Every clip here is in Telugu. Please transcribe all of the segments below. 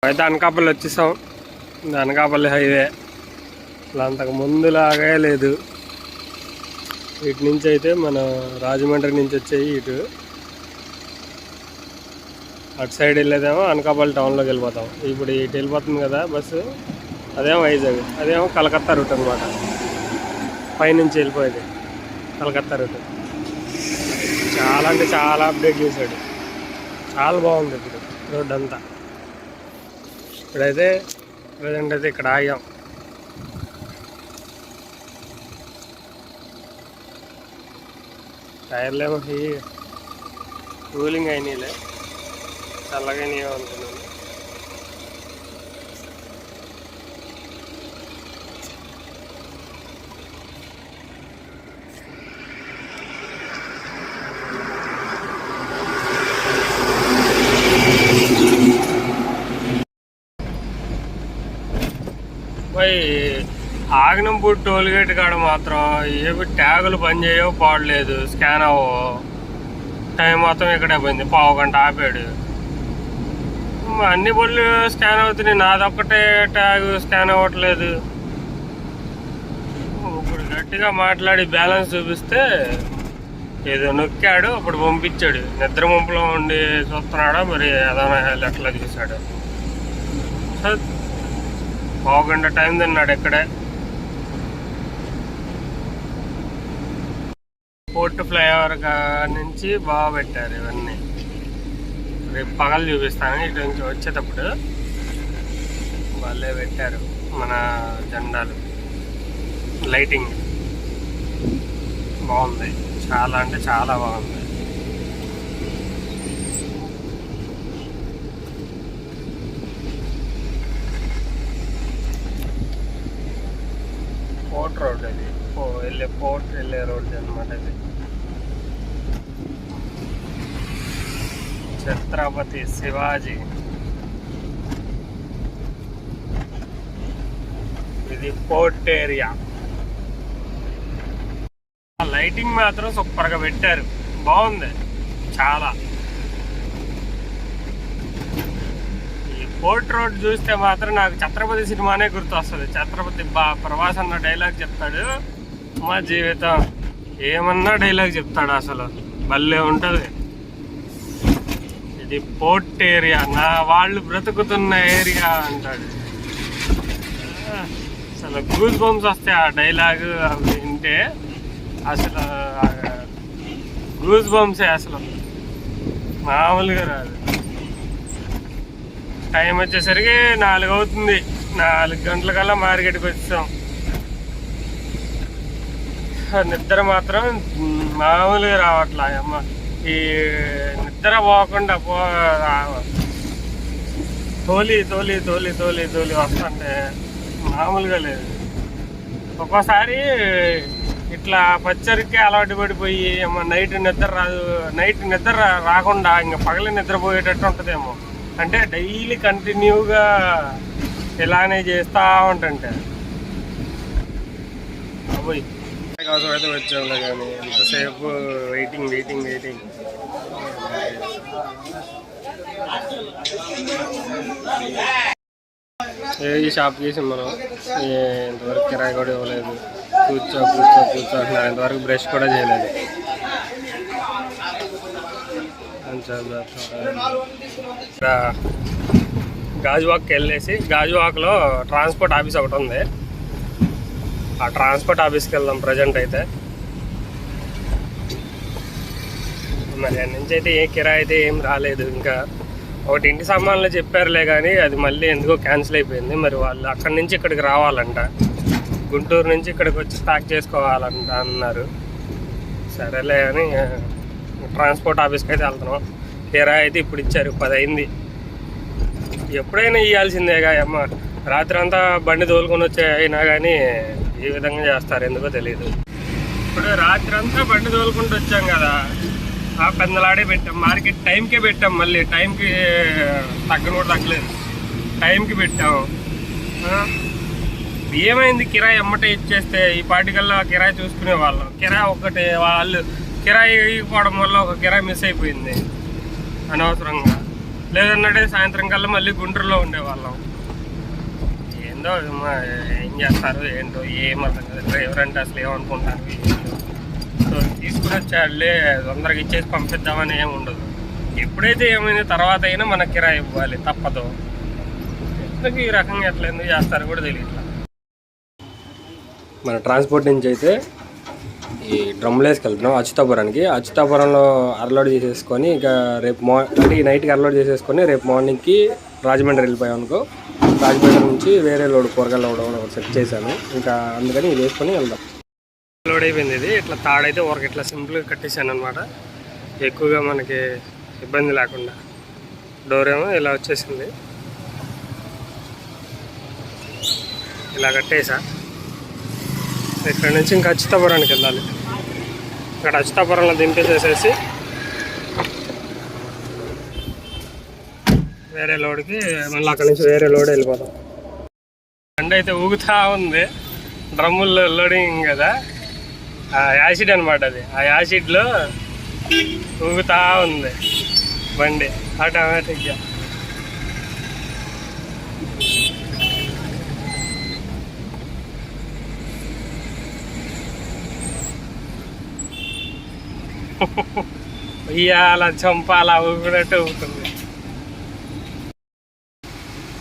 అయితే అనకాపల్లి వచ్చేసాం. అనకాపల్లి హైవే అలా అంతకు ముందులాగే లేదు. ఇటు నుంచి అయితే మన రాజమండ్రి నుంచి వచ్చేవి ఇటు, అటు సైడ్ వెళ్ళేదేమో అనకాపల్లి టౌన్లోకి వెళ్ళిపోతాం. ఇప్పుడు ఇటు వెళ్ళిపోతుంది కదా బస్సు, అదేమో వైజాగ్, అదేమో కలకత్తా రూట్ అనమాట. పైనుంచి వెళ్ళిపోయేది కలకత్తా రూట్. చాలా అంటే చాలా అప్డేట్ చేశాడు, చాలా బాగుంది ఇప్పుడు రోడ్ అంతా. ఇప్పుడైతే ప్రజెంట్ అయితే ఇక్కడ ఆగాం. టైర్లేమో కూలింగ్ అయినాయిలే, చల్లగా అయినాయి అనుకున్నాను. ఆగనంపూడి టోల్గేట్ కాడ మాత్రం ఏవి ట్యాగులు పనిచేయవు, పాడలేదు, స్కాన్ అవ్వవు. టైం మొత్తం ఇక్కడే పోయింది, పావు గంట ఆపాడు. అన్ని బళ్ళు స్కాన్ అవుతున్నాయి, నాదొక్కటే ట్యాగ్ స్కాన్ అవ్వట్లేదు. ఇప్పుడు గట్టిగా మాట్లాడి బ్యాలెన్స్ చూపిస్తే ఏదో నొక్కాడు, అప్పుడు పంపించాడు. నిద్ర ముంపులో ఉండి చూస్తున్నాడా మరి, ఏదైనా ఎట్లా చూశాడు. పావు గంట టైం తిన్నాడు ఇక్కడే. పోర్ట్ ఫ్లైఓవర్ నుంచి బాగా పెట్టారు ఇవన్నీ. రేపు పగలు చూపిస్తాను, ఇటు నుంచి వచ్చేటప్పుడు వాళ్ళే పెట్టారు మన జెండాలు. లైటింగ్ బాగుంది, చాలా అంటే చాలా బాగుంది. పోర్ట్ రోడ్ అది, పోర్ట్ వెళ్ళే రోడ్ అనమాట ఇది. ఛత్రపతి శివాజీ, ఇది పోర్ట్ ఏరియా. లైటింగ్ మాత్రం సూపర్గా పెట్టారు, బాగుంది చాలా. పోర్ట్ రోడ్ చూస్తే మాత్రం నాకు ఛత్రపతి సినిమానే గుర్తొస్తుంది. ఛత్రపతి ప్రభాస్ అన్న డైలాగ్ చెప్తాడు, మా జీవితం ఏమన్నా డైలాగ్ చెప్తాడు, అసలు భలే ఉంటుంది. ఇది పోర్ట్ ఏరియా, నా వాళ్ళు బ్రతుకుతున్న ఏరియా అంటాడు. అసలు గూస్ బంప్స్ వస్తాయి ఆ డైలాగ్ అవి వింటే. అసలు గూస్ బంప్సే, అసలు మామూలుగా రాదు. టైం వచ్చేసరికి 4 అవుతుంది, 4 గంటలకల్లా మార్కెట్కి వచ్చాం. నిద్ర మాత్రం మామూలుగా రావట్లా అమ్మ. ఈ నిద్ర పోకుండా తోలి తోలి తోలి తోలి తోలి వస్తుంటే మామూలుగా లేదు. ఒక్కోసారి ఇట్లా పచ్చరికి అలవాటు పడిపోయి నైట్ నిద్ర రాకుండా ఇంకా పగల నిద్రపోయేటట్టు ఉంటుందేమో. అంటే డైలీ కంటిన్యూగా ఇలానే చేస్తూ ఉంటుంటే అబ్బాయి కోసం అయితే వచ్చాంలే. కానీ ఎంతసేపు వెయిటింగ్ వెయిటింగ్ వెయిటింగ్. ఏ షాప్ చేసాం మనం, ఇంతవరకు కిరాయి కూడా ఇవ్వలేదు. కూర్చో కూర్చో కూర్చో అంటున్నారు, ఇంతవరకు బ్రష్ కూడా చేయలేదు. గాజువాక్కి వెళ్ళేసి, గాజువాక్లో ట్రాన్స్పోర్ట్ ఆఫీస్ ఒకటి ఉంది, ఆ ట్రాన్స్పోర్ట్ ఆఫీస్కి వెళ్దాం ప్రజెంట్ అయితే. మరి దాని నుంచి అయితే ఏ కిరాయి అయితే ఏం రాలేదు ఇంకా. ఒకటి ఇంటి సామాన్లు చెప్పారులే కానీ అది మళ్ళీ ఎందుకో క్యాన్సిల్ అయిపోయింది. మరి వాళ్ళు అక్కడి నుంచి ఇక్కడికి రావాలంట, గుంటూరు నుంచి ఇక్కడికి వచ్చి స్టాక్ చేసుకోవాలంట అన్నారు. సరేలే అని ట్రాన్స్పోర్ట్ ఆఫీస్కి అయితే వెళ్తున్నాం. కిరాయి అయితే ఇప్పుడు ఇచ్చారు, 10 అయింది. ఎప్పుడైనా ఇవ్వాల్సిందేగా అమ్మ. రాత్రి అంతా బండి తోలుకొని వచ్చే అయినా కానీ ఈ విధంగా చేస్తారు, ఎందుకో తెలియదు. ఇప్పుడు రాత్రి అంతా బండి తోలుకుంటూ వచ్చాం కదా, ఆ పెందలాడే పెట్టాం. మార్కెట్ టైంకే పెట్టాం, మళ్ళీ టైంకి తగ్గను కూడా తగ్గలేదు, టైంకి పెట్టాము. ఏమైంది, కిరాయి ఎమ్మటే ఇచ్చేస్తే ఈ పాటికల్లా కిరాయి చూసుకునే వాళ్ళం. కిరాయి ఒక్కటి వాళ్ళు కిరాయి పోవడం వల్ల ఒక కిరాయి మిస్ అయిపోయింది అనవసరంగా. లేదన్నట్టే సాయంత్రం కల్లా మళ్ళీ గుంటూరులో ఉండేవాళ్ళం. ఏందో ఏం చేస్తారు ఏంటో ఏమర్థం కదా. డ్రైవర్ అంటే అసలు ఏమనుకుంటారు. సో తీసుకుని వచ్చాడులే తొందరగా ఇచ్చేసి పంపిద్దామని ఏమి ఉండదు. ఎప్పుడైతే ఏమైంది తర్వాత అయినా మనకి కిరాయి ఇవ్వాలి, తప్పదు. ఎందుకు ఈ రకంగా ఎట్లా ఎందుకు చేస్తారో కూడా తెలియట్లా. మన ట్రాన్స్పోర్ట్ నుంచి అయితే ఈ డ్రమ్లు వేసుకెళ్తున్నాం అచ్యుతాపురానికి. అచ్యుతాపురంలో అన్లోడ్ చేసేసుకొని ఇక రేపు అంటే ఈ నైట్కి అన్లోడ్ చేసేసుకొని రేపు మార్నింగ్కి రాజమండ్రి వెళ్ళిపోయాం అనుకో. రాజమండ్రి నుంచి వేరే లోడ్ కూరగాయల లోడ్ సెట్ చేశాను, ఇంకా అందుకని ఇది వేసుకొని వెళ్దాం. లోడ్ అయిపోయింది. ఇది ఇట్లా తాడైతే ఊరికి ఇట్లా సింపుల్గా కట్టేశాను అనమాట, ఎక్కువగా మనకి ఇబ్బంది లేకుండా. డోర్ ఏమో ఇలా వచ్చేసింది, ఇలా కట్టేసా. ఇక్కడ నుంచి ఇంకా అచ్యుతాపురానికి వెళ్ళాలి. ఇక్కడ అచ్యుతాపురంలో దింపేసేసేసి వేరే లోడ్కి మళ్ళీ అక్కడ నుంచి వేరే లోడ్ వెళ్ళిపోతాం. బండి అయితే ఊగుతూ ఉంది, డ్రమ్ముల్లో లోడింగ్ కదా, యాసిడ్ అనమాట అది. ఆ యాసిడ్లో ఊగుతూ ఉంది బండి ఆటోమేటిక్గా. ఇయ్యాల చంపాల ఊపినట్టు ఊపుతుంది.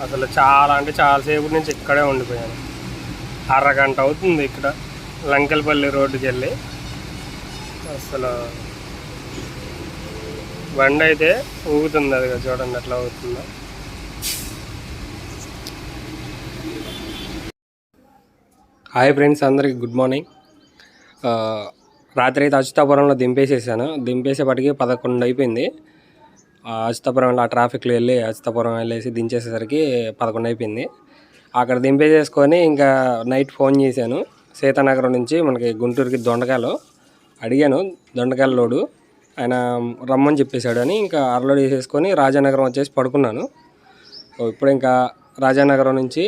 అసలు చాలా అంటే చాలాసేపు నుంచి ఇక్కడే ఉండిపోయాను. అరగంట అవుతుంది ఇక్కడ లంకెలపల్లి రోడ్డుకి వెళ్ళి. అసలు బండి అయితే ఊగుతుంది, అది చూడండి ఎట్లా ఊగుతుందో. హాయ్ ఫ్రెండ్స్, అందరికి గుడ్ మార్నింగ్. రాత్రి అయితే అచ్యుతాపురంలో దింపేసేసాను. దింపేసేపటికి 11 అయిపోయింది. అచ్యుతాపురంలో ఆ ట్రాఫిక్లో వెళ్ళి అచ్యుతాపురం వెళ్ళేసి దించేసేసరికి 11 అయిపోయింది. అక్కడ దింపేసేసుకొని ఇంకా నైట్ ఫోన్ చేశాను. సీతానగరం నుంచి మనకి గుంటూరుకి దొండకాయలు అడిగాను, దొండకాయల లోడు ఆయన రమ్మని చెప్పేశాడు అని ఇంకా అరలోడ్ చేసేసుకొని రాజానగరం వచ్చేసి పడుకున్నాను. ఇప్పుడు ఇంకా రాజానగరం నుంచి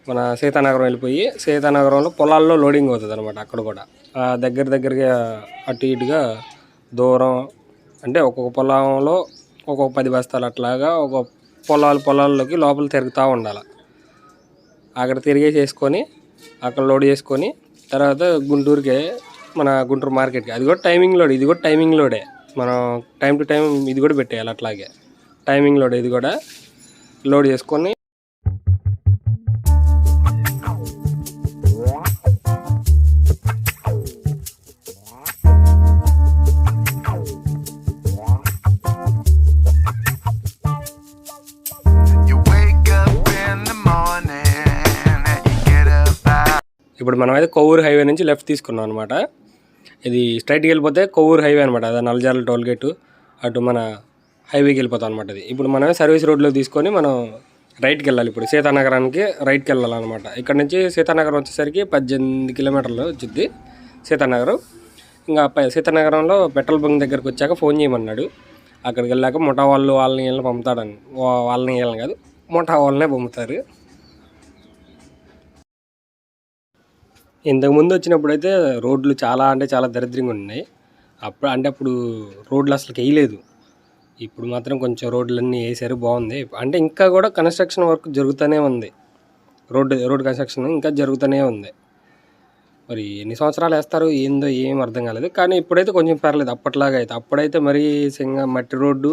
మన సీతానగరం వెళ్ళిపోయి సీతానగరంలో పొలాల్లో లోడింగ్ అవుతుంది అనమాట. అక్కడ కూడా దగ్గరగా అటు ఇటుగా దూరం అంటే ఒక్కొక్క పొలంలో ఒక్కొక్క 10 బస్తాలు అట్లాగా ఒక పొలాల్లోకి లోపల తిరుగుతూ ఉండాలి. అక్కడ తిరిగేసేసుకొని అక్కడ లోడ్ చేసుకొని తర్వాత గుంటూరుకే మన గుంటూరు మార్కెట్కి. అది కూడా టైమింగ్ లోడ్, ఇది కూడా టైమింగ్ లోడే. మనం టైం టు టైం ఇది కూడా పెట్టేయాలి. అట్లాగే టైమింగ్ లోడ్ ఇది కూడా లోడ్ చేసుకొని ఇప్పుడు మనం అయితే కొవ్వూరు హైవే నుంచి లెఫ్ట్ తీసుకున్నాం అనమాట. ఇది స్ట్రైట్కి వెళ్ళిపోతే కొవ్వూరు హైవే అనమాట. అది నల్లజర్ల టోల్ గేటు అటు మన హైవేకి వెళ్ళిపోతాం అనమాట. ఇది ఇప్పుడు మనమే సర్వీస్ రోడ్లో తీసుకొని మనం రైట్కి వెళ్ళాలి. ఇప్పుడు సీతానగరానికి రైట్కి వెళ్ళాలన్నమాట. ఇక్కడ నుంచి సీతానగరం వచ్చేసరికి 18 కిలోమీటర్లు వచ్చింది సీతానగరం. ఇంకా సీతానగరంలో పెట్రోల్ బంక్ దగ్గరకు వచ్చాక ఫోన్ చేయమన్నాడు. అక్కడికి వెళ్ళాక ముఠా వాళ్ళని పంపుతాడని, వాళ్ళని వెళ్ళాలి కాదు ముఠా వాళ్ళనే పంపుతారు. ఇంతకుముందు వచ్చినప్పుడు అయితే రోడ్లు చాలా అంటే చాలా దరిద్రంగా ఉన్నాయి. అప్పుడు రోడ్లు అసలు వేయలేదు. ఇప్పుడు మాత్రం కొంచెం రోడ్లన్నీ వేసారు, బాగుంది. అంటే ఇంకా కూడా కన్స్ట్రక్షన్ వర్క్ జరుగుతూనే ఉంది. రోడ్ కన్స్ట్రక్షన్ ఇంకా జరుగుతూనే ఉంది. మరి ఎన్ని సంవత్సరాలు వేస్తారు ఏందో ఏం అర్థం కాలేదు. కానీ ఇప్పుడైతే కొంచెం పర్లేదు అప్పట్లాగా అయితే. అప్పుడైతే మరీ మట్టి రోడ్డు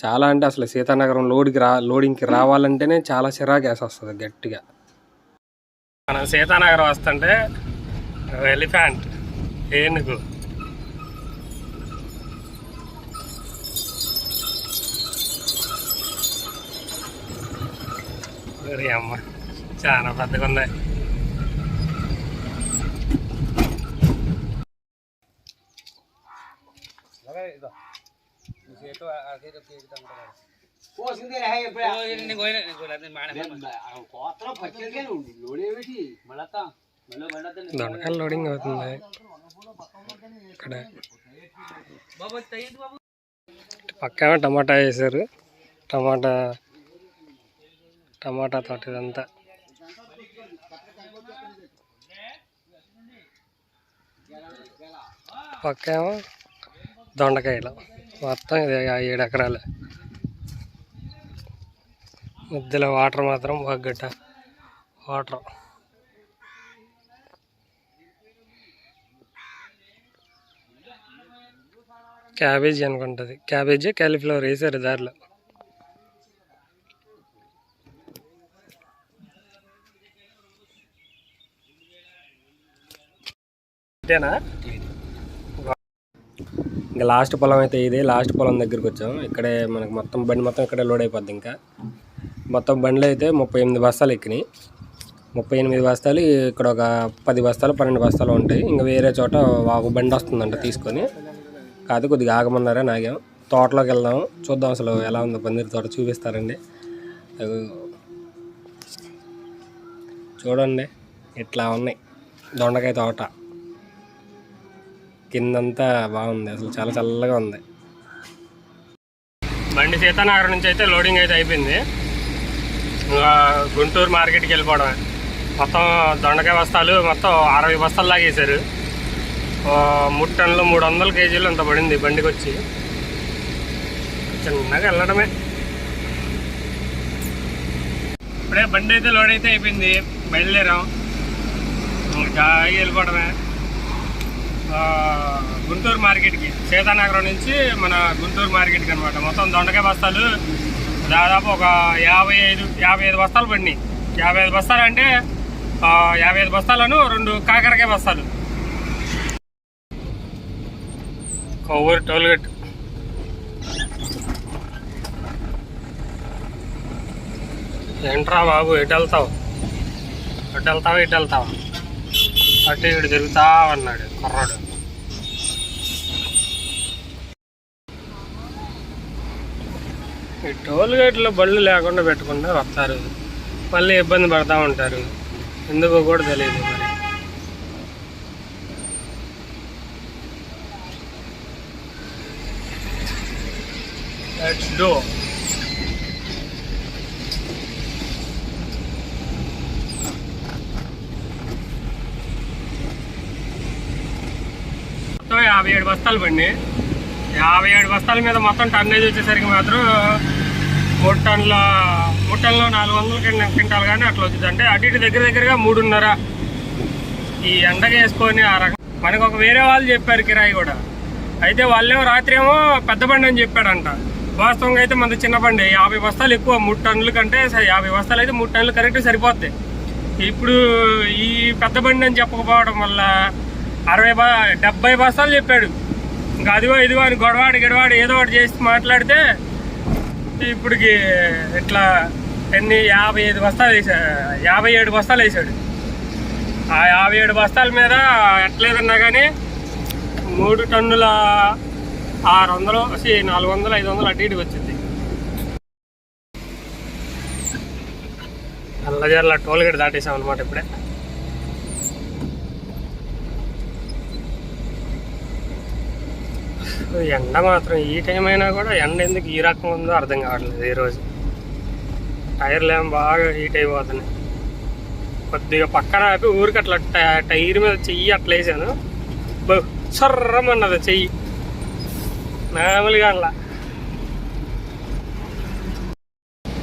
చాలా అంటే అసలు సీతానగరం లోడింగ్కి రావాలంటేనే చాలా చిరాకు వేసేస్తుంది గట్టిగా. మనం సీతానగరం వస్తుంటే ఎలిఫెంట్ ఏనుగు అమ్మ చాలా పెద్దగా ఉంది. దొండకాయలు లోడింగ్ అవుతుంది ఇక్కడ. పక్కన టమాటా వేసారు, టమాటా తోట ఇదంతా. పక్కేమో దొండకాయలు. మొత్తం ఇది 7 ఎకరాలు. మధ్యలో వాటర్ మాత్రం గట్ట వాటర్. క్యాబేజీ అనుకుంటుంది. క్యాబేజీ కాలీఫ్లవర్ వేసారు దారిలో. అంతేనా? ఇంకా లాస్ట్ పొలం అయితే ఇది. లాస్ట్ పొలం దగ్గరికి వచ్చాం. ఇక్కడే మనకు మొత్తం బండి మొత్తం ఇక్కడే లోడ్ అయిపోద్ది. ఇంకా మొత్తం బండ్లు అయితే 38 బస్తాలు ఎక్కినాయి. 38 బస్తాలు. ఇక్కడ ఒక 10 బస్తాలు 12 బస్తాలు ఉంటాయి. ఇంకా వేరే చోట ఒక బండి వస్తుందంట తీసుకొని. కాదు కొద్దిగా ఆగమన్నారా నాగేం. తోటలోకి వెళ్దాం, చూద్దాం అసలు ఎలా ఉందో పందిరి తోట చూపిస్తారండి. చూడండి ఇట్లా ఉన్నాయి దొండకాయ తోట. కిందంతా బాగుంది, అసలు చాలా చల్లగా ఉంది. బండి సీతానగరం నుంచి అయితే లోడింగ్ అయితే అయిపోయింది. గుంటూరు మార్కెట్కి వెళ్ళిపోవడమే. మొత్తం దొండకాయ బస్తాలు మొత్తం 60 బస్తాలు లాగేశారు. 3 టన్నులు 300 కేజీలు అంత పడింది బండికి వచ్చి. చిన్నగా వెళ్ళడమే. ఇప్పుడే బండి అయితే లోడ్ అయితే అయిపోయింది. బయలుదేరాం. జాయిగా వెళ్ళిపోవడమే గుంటూరు మార్కెట్కి. సీతానగరం నుంచి మన గుంటూరు మార్కెట్కి అనమాట. మొత్తం దొండకాయ బస్తాలు దాదాపు ఒక 55 బస్తాలు పడినాయి. 55 బస్తాలు అంటే 55 బస్తాలను 2 కాకరకాయ బస్తాలు. కొవ్వూరు టోల్గేట్. ఏంట్రా బాబు, ఎటు వెళ్తావు? అటు వెళ్తావా ఇటు వెళ్తావా? అటు ఇటు తిరుగుతా అన్నాడు కుర్రాడు. ఈ టోల్గేట్లో బళ్ళు లేకుండా పెట్టకుండా వస్తారు, మళ్ళీ ఇబ్బంది పడతా ఉంటారు. ఎందుకో కూడా తెలియదు మరి. Let's do. మొత్తం 57 బస్తాలు పడినాయి. 57 బస్తాల మీద మొత్తం టన్నేజ్ వచ్చేసరికి మాత్రం 3 టన్నుల 400 క్వింటాలు కానీ అట్లా వచ్చింది. అంటే అటు ఇటు దగ్గరగా 3.5. ఈ ఎండగా వేసుకొని ఆ రకం. మనకు ఒక వేరే వాళ్ళు చెప్పారు కిరాయి కూడా. అయితే వాళ్ళేమో రాత్రి ఏమో పెద్ద బండి అని చెప్పాడంట. వాస్తవంగా అయితే మన చిన్న బండి 50 బస్తాలు ఎక్కువ. 3 టన్నుల కంటే 50 బస్తాలు అయితే 3 టన్నులు కరెక్ట్ సరిపోద్ది. ఇప్పుడు ఈ పెద్ద బండి అని చెప్పకపోవడం వల్ల 70 బస్తాలు చెప్పాడు. ఇంకా అదిగో ఇదిగో అని గొడవాడి ఏదో ఒకటి చేసి మాట్లాడితే ఇప్పటికి ఇట్లా 57 బస్తాలు వేసాడు. ఆ 57 బస్తాల మీద ఎట్లేదన్నా కానీ 3 టన్నుల 600 400 500 అటు ఇటుకి వచ్చింది. అల్లజర్ల టోల్గేట్ దాటేసాం అనమాట ఇప్పుడే. ఎండ మాత్రం ఈ టైం అయినా కూడా ఎండ ఎందుకు ఈ రకం ఉందో అర్థం కావట్లేదు. ఈరోజు టైర్లు ఏమో బాగా హీట్ అయిపోతున్నాయి. కొద్దిగా పక్కన ఆపి ఊరికి అట్లా టైర్ మీద చెయ్యి అట్లా వేసాను. సర్రమన్నది చెయ్యి మామూలుగా. అలా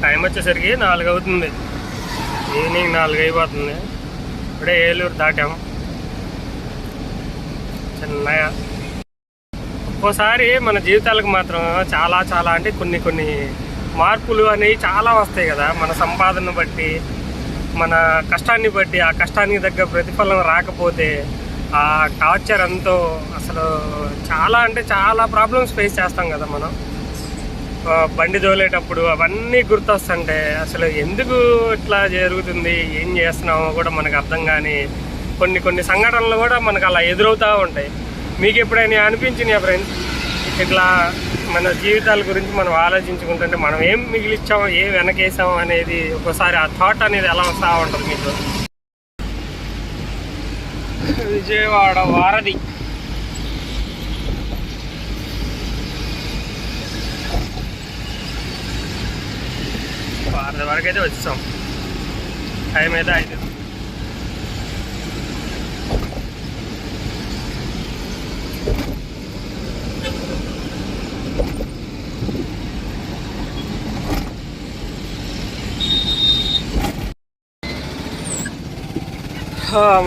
టైం వచ్చేసరికి 4 అవుతుంది. ఈవినింగ్ 4 అయిపోతుంది. ఇప్పుడే ఏలూరు దాటాము. చిన్నగా ఒక్కోసారి మన జీవితాలకు మాత్రం చాలా అంటే కొన్ని మార్పులు అనేవి చాలా వస్తాయి కదా. మన సంపాదనను బట్టి, మన కష్టాన్ని బట్టి, ఆ కష్టానికి తగ్గ ప్రతిఫలం రాకపోతే ఆ టార్చర్ అంతా అసలు చాలా ప్రాబ్లమ్స్ ఫేస్ చేస్తాం కదా మనం. బండి తోలేటప్పుడు అవన్నీ గుర్తొస్తుంటే అసలు ఎందుకు ఇట్లా జరుగుతుంది, ఏం చేస్తున్నామో కూడా మనకు అర్థం కాని కొన్ని సంఘటనలు కూడా మనకు అలా ఎదురవుతూ ఉంటాయి. మీకు ఎప్పుడైనా అనిపించినాయా ఫ్రెండ్స్? ఇట్లా మన జీవితాల గురించి మనం ఆలోచించుకుంటుంటే మనం ఏం మిగిలిచ్చాం, ఏం వెనకేసాం అనేది ఒకసారి ఆ థాట్ అనేది ఎలా వస్తూ ఉంటుంది మీకు. విజయవాడ వారధి. వారధి వరకు అయితే వచ్చాం. టైం అయితే 5.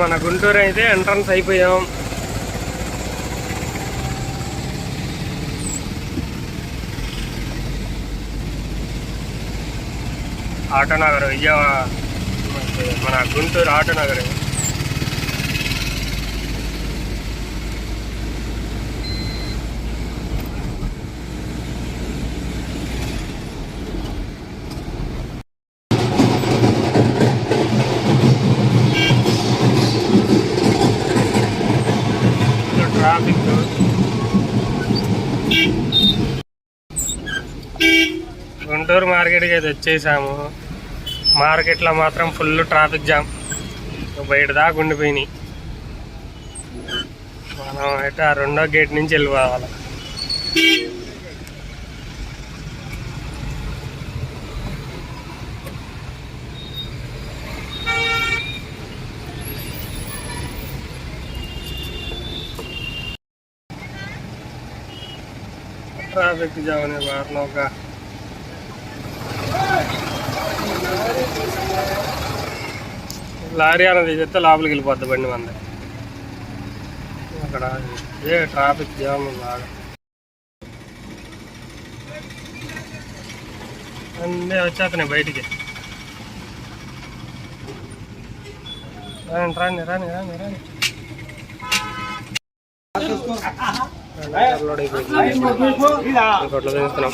మన గుంటూరు అయితే ఎంట్రన్స్ అయిపోయాం. ఆటోనగర్ విజయవాడ, మన గుంటూరు ఆటోనగర్. ట్రాఫిక్ గుంటూరు మార్కెట్కి అయితే వచ్చేసాము. మార్కెట్లో మాత్రం ఫుల్ ట్రాఫిక్ జామ్, బయట దాకా ఉండిపోయినాయి. మనం అయితే ఆ రెండో గేట్ నుంచి వెళ్ళిపోవాలి. ट्रैफिक जाने वालों का లారీ అనేది చెప్తే లోపలికి వెళ్ళిపోద్ది బండి మంది. అక్కడ ఏ ట్రాఫిక్ జామ్ బాగా అన్నీ వచ్చేస్తున్నాయి బయటికి. రాని రాని రాని రాని రాని ఇంకోట్లో తీస్తున్నాం.